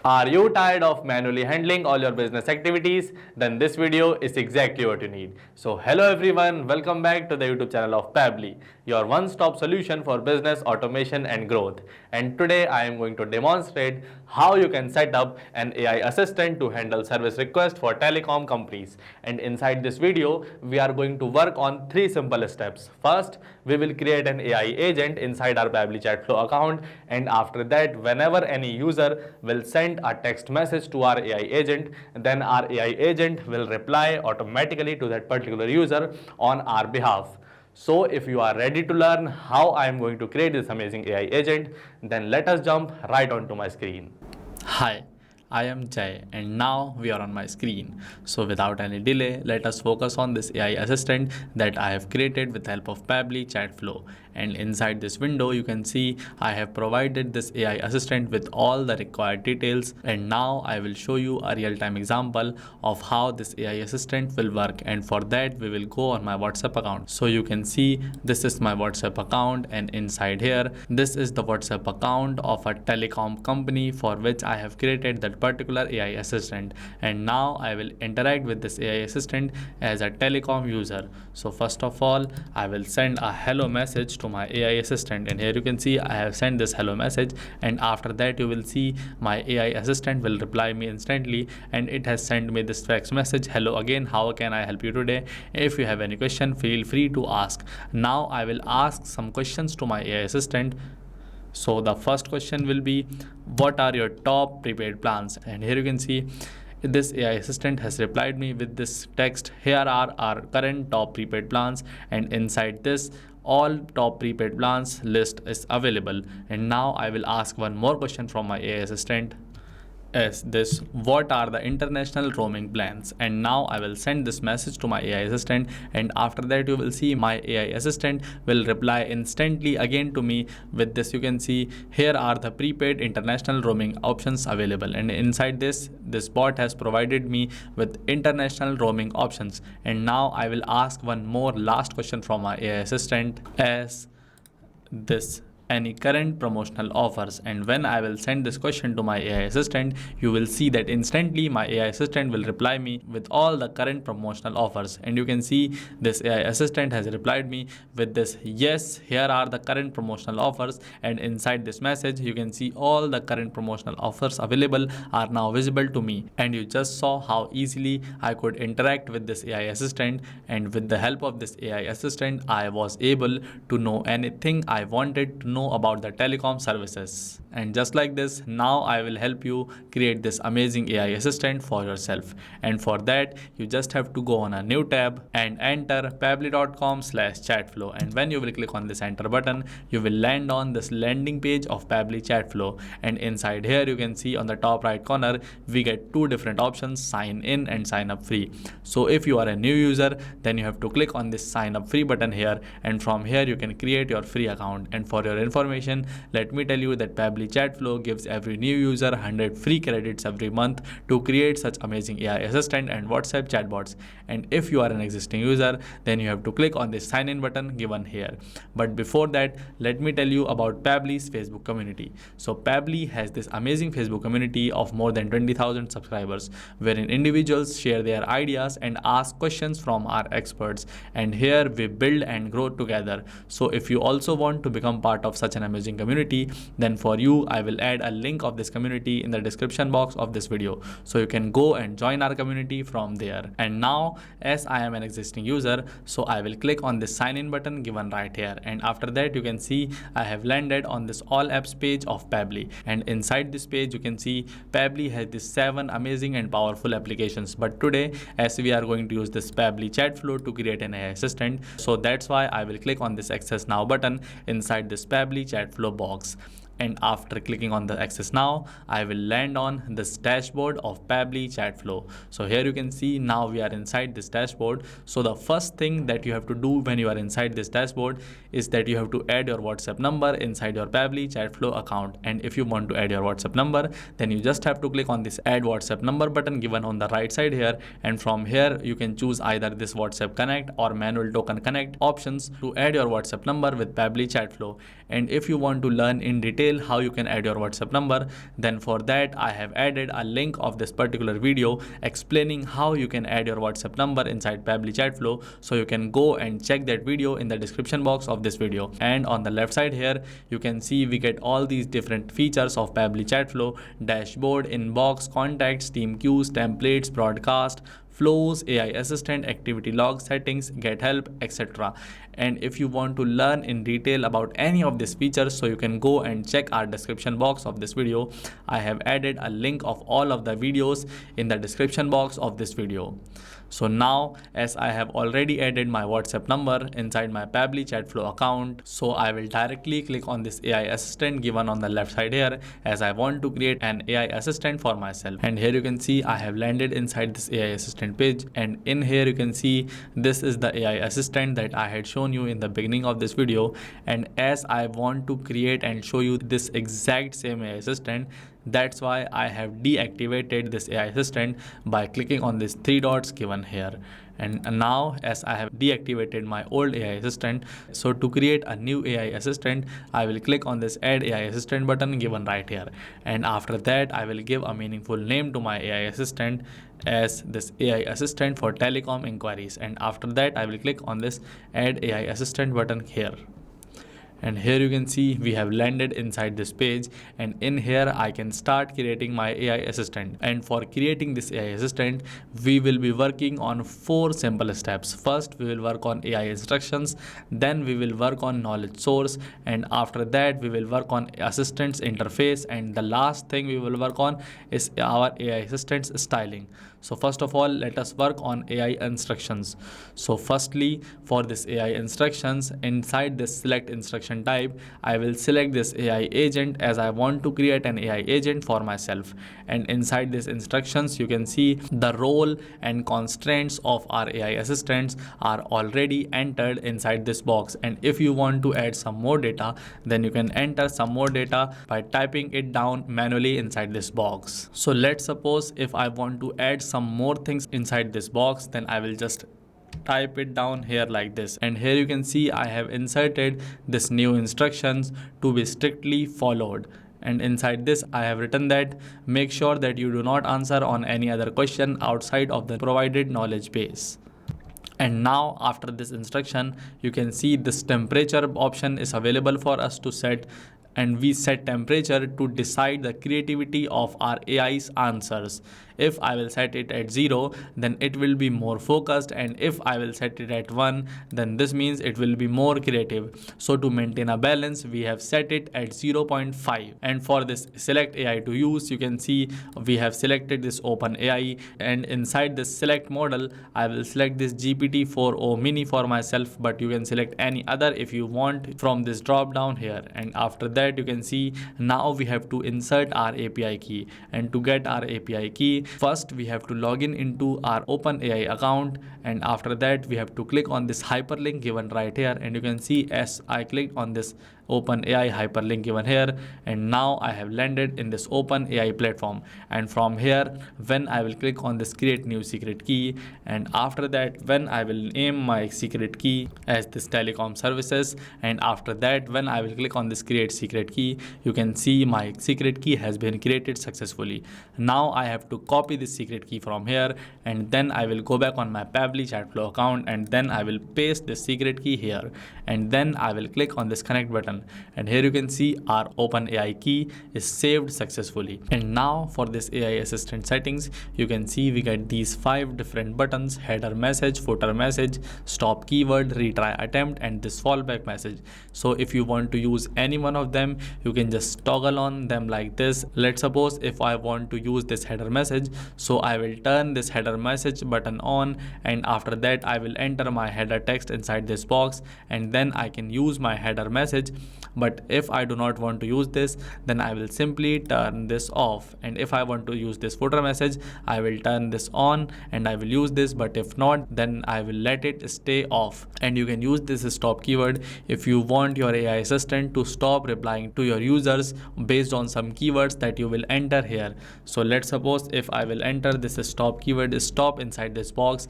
Are you tired of manually handling all your business activities? Then this video is exactly what you need. So hello everyone, welcome back to the YouTube channel of Pabbly, your one-stop solution for business automation and growth. And today I am going to demonstrate how you can set up an AI assistant to handle service requests for telecom companies. And inside this video, we are going to work on 3 simple steps. First, we will create an AI agent inside our Pabbly Chatflow account, and after that, whenever any user will send a text message to our AI agent, then our AI agent will reply automatically to that particular user on our behalf. So if you are ready to learn how I am going to create this amazing AI agent, then let us jump right onto my screen. Hi, I am Jay and now we are on my screen. So without any delay, let us focus on this AI assistant that I have created with the help of Pabbly Chatflow. And inside this window, you can see I have provided this AI assistant with all the required details. And now I will show you a real-time example of how this AI assistant will work. And for that, we will go on my WhatsApp account. So you can see this is my WhatsApp account, and inside here, this is the WhatsApp account of a telecom company for which I have created that particular AI assistant. And now I will interact with this AI assistant as a telecom user. So first of all, I will send a hello message to my AI assistant, and here you can see I have sent this hello message, and after that you will see my AI assistant will reply me instantly, and it has sent me this text message: hello again, how can I help you today? If you have any question, feel free to ask. Now I will ask some questions to my AI assistant. So the first question will be, what are your top prepaid plans? And here you can see this AI assistant has replied me with this text: here are our current top prepaid plans, and inside this all top prepaid plans list is available. And now I will ask one more question from my AI assistant. Is this, what are the international roaming plans? And now I will send this message to my AI assistant, and after that you will see my AI assistant will reply instantly again to me with this. You can see here are the prepaid international roaming options available, and inside this bot has provided me with international roaming options. And now I will ask one more last question from my AI assistant: as this any current promotional offers? And when I will send this question to my AI assistant, you will see that instantly my AI assistant will reply me with all the current promotional offers. And you can see this AI assistant has replied me with this: yes, here are the current promotional offers. And inside this message, you can see all the current promotional offers available are now visible to me. And you just saw how easily I could interact with this AI assistant, and with the help of this AI assistant, I was able to know anything I wanted to know about the telecom services. And just like this, now I will help you create this amazing AI assistant for yourself. And for that, you just have to go on a new tab and enter pabbly.com/chatflow. And when you will click on this enter button, you will land on this landing page of Pabbly Chatflow. And inside here, you can see on the top right corner, we get 2 different options: sign in and sign up free. So if you are a new user, then you have to click on this sign up free button here, and from here you can create your free account. And for your information, let me tell you that Pabbly Chatflow gives every new user 100 free credits every month to create such amazing AI assistant and WhatsApp chatbots. And if you are an existing user, then you have to click on this sign in button given here. But before that, let me tell you about Pabbly's Facebook community. So Pabbly has this amazing Facebook community of more than 20,000 subscribers, wherein individuals share their ideas and ask questions from our experts. And here we build and grow together. So if you also want to become part of such an amazing community, then for you I will add a link of this community in the description box of this video, so you can go and join our community from there. And now, as I am an existing user, so I will click on this sign in button given right here, and after that you can see I have landed on this all apps page of Pabbly. And inside this page you can see Pabbly has these 7 amazing and powerful applications. But today, as we are going to use this Pabbly Chatflow to create an AI assistant, so that's why I will click on this access now button inside this Pabbly Chatflow box. And after clicking on the access now, I will land on this dashboard of Pabbly Chatflow. So here you can see now we are inside this dashboard. So the first thing that you have to do when you are inside this dashboard is that you have to add your WhatsApp number inside your Pabbly Chatflow account. And if you want to add your WhatsApp number, then you just have to click on this add WhatsApp number button given on the right side here, and from here you can choose either this WhatsApp Connect or manual token connect options to add your WhatsApp number with Pabbly Chatflow. And if you want to learn in detail how you can add your WhatsApp number, then for that I have added a link of this particular video explaining how you can add your WhatsApp number inside Pabbly Chatflow. So you can go and check that video in the description box of this video. And on the left side here, you can see we get all these different features of Pabbly Chatflow: dashboard, inbox, contacts, team queues, templates, broadcast, flows, AI assistant, activity log, settings, get help, etc. And if you want to learn in detail about any of these features, so you can go and check our description box of this video. I have added a link of all of the videos in the description box of this video. So now, as I have already added my WhatsApp number inside my Pabbly Chatflow account, so I will directly click on this AI assistant given on the left side here, as I want to create an AI assistant for myself. And here you can see I have landed inside this AI assistant page, and in here you can see this is the AI assistant that I had shown you in the beginning of this video. And as I want to create and show you this exact same AI assistant, that's why I have deactivated this AI assistant by clicking on these three dots given here. And now, as I have deactivated my old AI assistant, so to create a new AI assistant, I will click on this add AI assistant button given right here. And after that, I will give a meaningful name to my AI assistant as this AI assistant for telecom inquiries. And after that, I will click on this add AI assistant button here. And here you can see we have landed inside this page, and in here I can start creating my AI assistant. And for creating this AI assistant, we will be working on 4 simple steps. First, we will work on AI instructions, then we will work on knowledge source, and after that we will work on assistant's interface, and the last thing we will work on is our AI assistant's styling. So first of all, let us work on AI instructions. So firstly, for this AI instructions, inside this select instruction type, I will select this AI agent, as I want to create an AI agent for myself. And inside this instructions, you can see the role and constraints of our AI assistants are already entered inside this box. And if you want to add some more data, then you can enter some more data by typing it down manually inside this box. So let's suppose if I want to add some more things inside this box, then I will just type it down here like this. And here you can see I have inserted this new instructions to be strictly followed. And inside this I have written that make sure that you do not answer on any other question outside of the provided knowledge base. And now after this instruction, you can see this temperature option is available for us to set, and we set temperature to decide the creativity of our AI's answers. If I will set it at 0, then it will be more focused, and if I will set it at 1, then this means it will be more creative. So to maintain a balance, we have set it at 0.5. And for this select AI to use, you can see we have selected this open AI, and inside this select model, I will select this GPT-4o mini for myself, but you can select any other if you want from this drop down here. And after that, you can see now we have to insert our API key. And to get our API key, first we have to log in into our OpenAI account, and after that we have to click on this hyperlink given right here. And you can see as I clicked on this OpenAI hyperlink given here, and now I have landed in this OpenAI platform. And from here, when I will click on this create new secret key, and after that when I will name my secret key as this telecom services, and after that when I will click on this create secret key, you can see my secret key has been created successfully. Now I have to copy this secret key from here, and then I will go back on my Pabbly Chatflow account, and then I will paste this secret key here, and then I will click on this connect button. And here you can see our OpenAI key is saved successfully. And now for this AI assistant settings, you can see we get these 5 different buttons: header message, footer message, stop keyword, retry attempt, and this fallback message. So if you want to use any one of them, you can just toggle on them like this. Let's suppose if I want to use this header message, so I will turn this header message button on, and after that I will enter my header text inside this box, and then I can use my header message. But if I do not want to use this, then I will simply turn this off. And if I want to use this footer message, I will turn this on and I will use this, but if not, then I will let it stay off. And you can use this stop keyword if you want your AI assistant to stop replying to your users based on some keywords that you will enter here. So let's suppose if I will enter this stop keyword stop inside this box,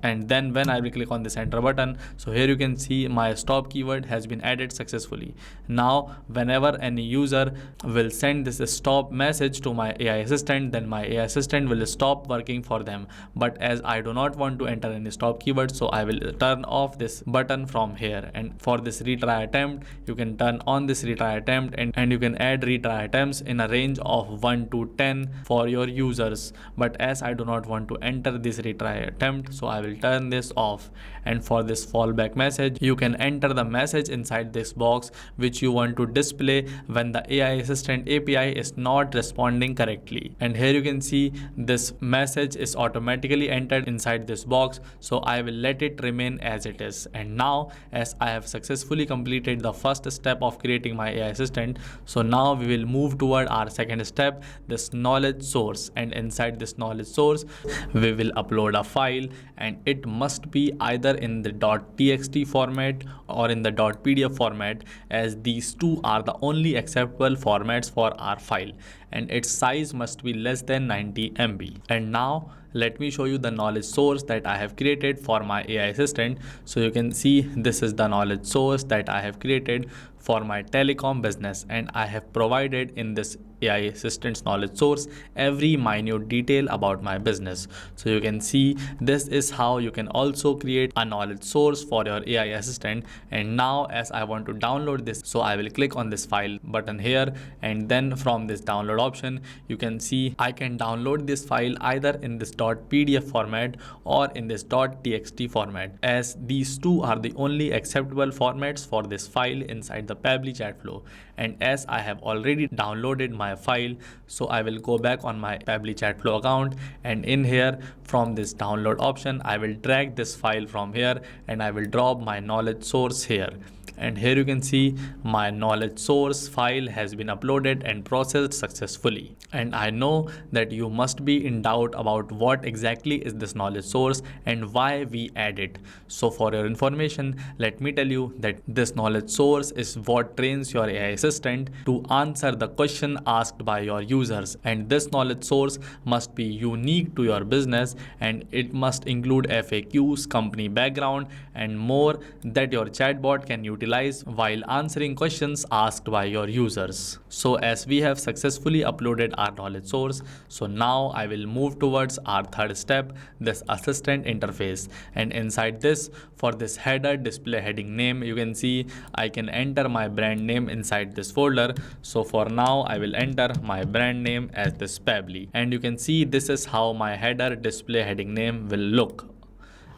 and then when I will click on this enter button, so here you can see my stop keyword has been added successfully. automatically. Now whenever any user will send this stop message to my AI assistant, then my AI assistant will stop working for them. But as I do not want to enter any stop keyword, so I will turn off this button from here. And for this retry attempt, you can turn on this retry attempt, and you can add retry attempts in a range of 1 to 10 for your users. But as I do not want to enter this retry attempt, so I will turn this off. And for this fallback message, you can enter the message inside this box which you want to display when the AI assistant API is not responding correctly. And here you can see this message is automatically entered inside this box, so I will let it remain as it is. And now as I have successfully completed the first step of creating my AI assistant, so now we will move toward our second step, this knowledge source. And inside this knowledge source, we will upload a file, and it must be either in the .txt format or in the .pdf format, as these two are the only acceptable formats for our file, and its size must be less than 90 MB. And now let me show you the knowledge source that I have created for my AI assistant. So you can see this is the knowledge source that I have created for my telecom business, and I have provided in this AI assistant's knowledge source every minute detail about my business. So you can see this is how you can also create a knowledge source for your AI assistant. And now as I want to download this, so I will click on this file button here, and then from this download option, you can see I can download this file either in this .pdf format or in this .txt format, as these two are the only acceptable formats for this file inside the Pabbly Chatflow. And as I have already downloaded my file, so I will go back on my Pabbly Chatflow account, and in here from this download option, I will drag this file from here and I will drop my knowledge source here. And here you can see my knowledge source file has been uploaded and processed successfully. And I know that you must be in doubt about what exactly is this knowledge source and why we add it. So for your information, let me tell you that this knowledge source is what trains your AI assistant to answer the question asked by your users. And this knowledge source must be unique to your business, and it must include FAQs, company background, and more that your chatbot can utilize while answering questions asked by your users. So as we have successfully uploaded our knowledge source, so now I will move towards our third step, this assistant interface. And inside this, for this header display heading name, you can see I can enter my brand name inside this folder. So for now, I will enter my brand name as this Pabbly, and you can see this is how my header display heading name will look.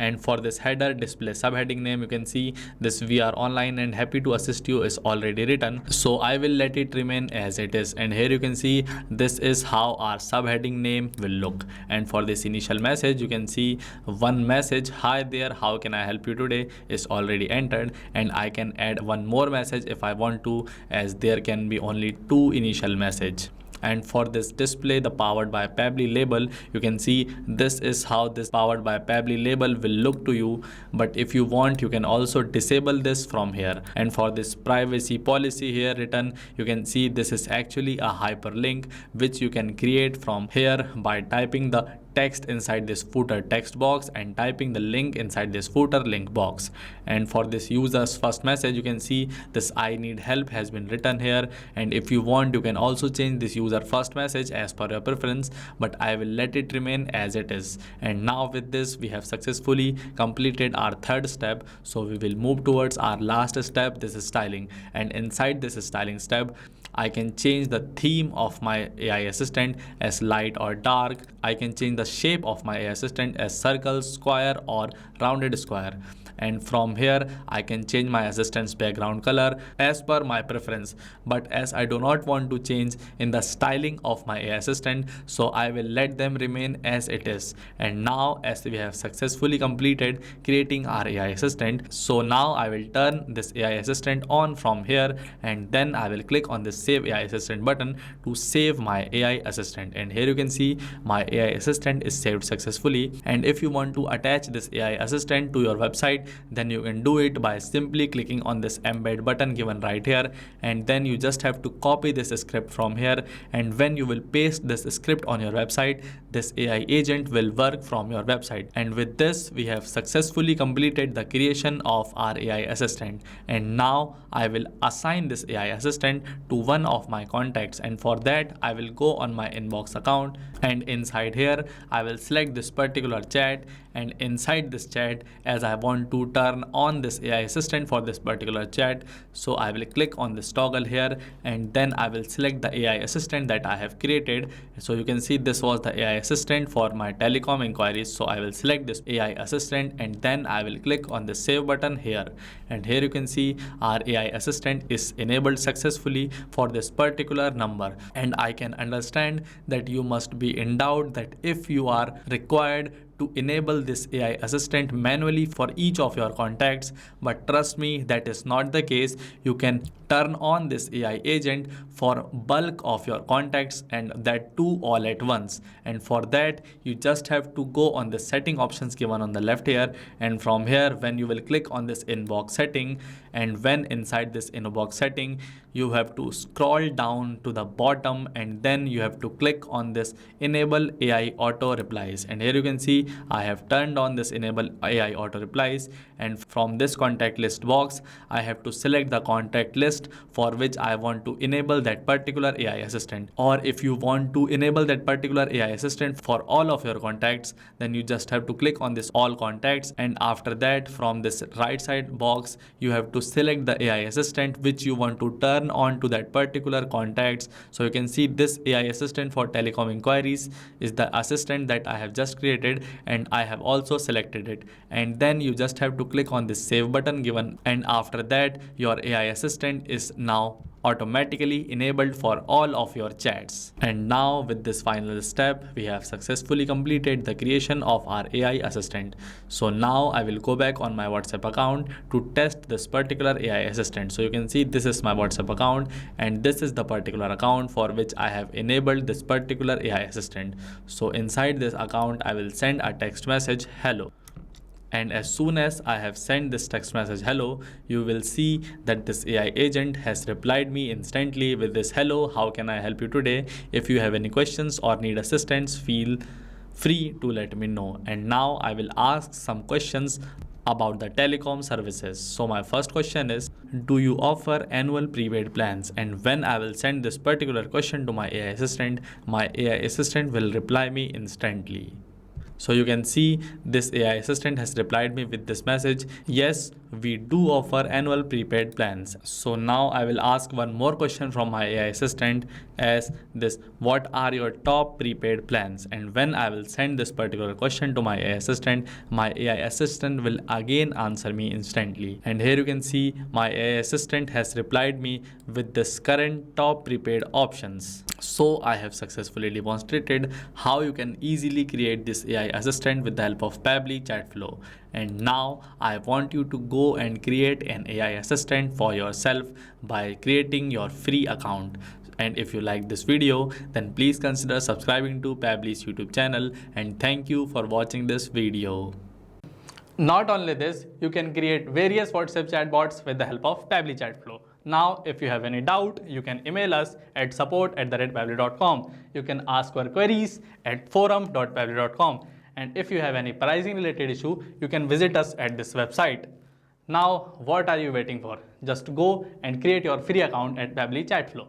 And for this header display subheading name, you can see this "we are online and happy to assist you" is already written, so I will let it remain as it is. And here you can see this is how our subheading name will look. And for this initial message, you can see one message, "Hi there, how can I help you today," is already entered, and I can add one more message if I want to, as there can be only two initial message. And for this display the powered by Pabbly label, you can see this is how this powered by Pabbly label will look to you. But if you want, you can also disable this from here. And for this privacy policy here written, you can see this is actually a hyperlink which you can create from here by typing the text inside this footer text box and typing the link inside this footer link box. And for this user's first message, you can see this "I need help" has been written here. And if you want, you can also change this user first message as per your preference, but I will let it remain as it is. And now with this, we have successfully completed our third step, so we will move towards our last step, this is styling. And inside this styling step, I can change the theme of my AI assistant as light or dark. I can change the shape of my AI assistant as circle, square, or rounded square. And from here, I can change my assistant's background color as per my preference. But as I do not want to change in the styling of my AI assistant, so I will let them remain as it is. And now, as we have successfully completed creating our AI assistant, so now I will turn this AI assistant on from here, and then I will click on this Save AI Assistant button to save my AI assistant. And here you can see my AI assistant is saved successfully. And if you want to attach this AI assistant to your website, then you can do it by simply clicking on this embed button given right here, and then you just have to copy this script from here, and when you will paste this script on your website, this AI agent will work from your website. And with this, we have successfully completed the creation of our AI assistant, and now I will assign this AI assistant to one of my contacts, and for that I will go on my inbox account, and inside here I will select this particular chat, and inside this chat, as I want to turn on this AI assistant for this particular chat, so I will click on this toggle here, and then I will select the AI assistant that I have created. So you can see this was the AI assistant for my telecom inquiries, so I will select this AI assistant, and then I will click on the save button here, and here you can see our AI assistant is enabled successfully for this particular number. And I can understand that you must be in doubt that if you are required to enable this AI assistant manually for each of your contacts, but trust me, that is not the case. You can turn on this AI agent for bulk of your contacts, and that too all at once. And for that, you just have to go on the setting options given on the left here, and from here when you will click on this inbox setting, and when inside this inbox setting, you have to scroll down to the bottom, and then you have to click on this enable AI auto replies, and here you can see I have turned on this enable AI auto replies, and from this contact list box I have to select the contact list for which I want to enable that particular AI assistant. Or if you want to enable that particular AI assistant for all of your contacts, then you just have to click on this all contacts, and after that from this right side box you have to select the AI assistant which you want to turn on to that particular contacts. So you can see this AI assistant for telecom inquiries is the assistant that I have just created, and I have also selected it, and then you just have to click on this save button given, and after that your AI assistant is now automatically enabled for all of your chats. And now with this final step, we have successfully completed the creation of our AI assistant. So now I will go back on my WhatsApp account to test this particular AI assistant. So you can see this is my WhatsApp account, and this is the particular account for which I have enabled this particular AI assistant. So inside this account, I will send a text message hello. And as soon as I have sent this text message hello, you will see that this AI agent has replied me instantly with this hello, how can I help you today? If you have any questions or need assistance, feel free to let me know. And now I will ask some questions about the telecom services. So my first question is, do you offer annual prepaid plans? And when I will send this particular question to my AI assistant will reply me instantly. So you can see this AI assistant has replied me with this message, yes, we do offer annual prepaid plans. So now I will ask one more question from my AI assistant as this, what are your top prepaid plans? And when I will send this particular question to my AI assistant will again answer me instantly. And here you can see my AI assistant has replied me with this current top prepaid options. So I have successfully demonstrated how you can easily create this AI assistant with the help of Pabbly Chatflow. And now I want you to go and create an AI assistant for yourself by creating your free account. And if you like this video, then please consider subscribing to Pabbly's YouTube channel, and thank you for watching this video. Not only this, you can create various WhatsApp chatbots with the help of Pabbly Chatflow. Now, if you have any doubt, you can email us at support@pabbly.com. You can ask your queries at forum.pabbly.com. And if you have any pricing related issue, you can visit us at this website. Now, what are you waiting for? Just go and create your free account at Pabbly Chatflow.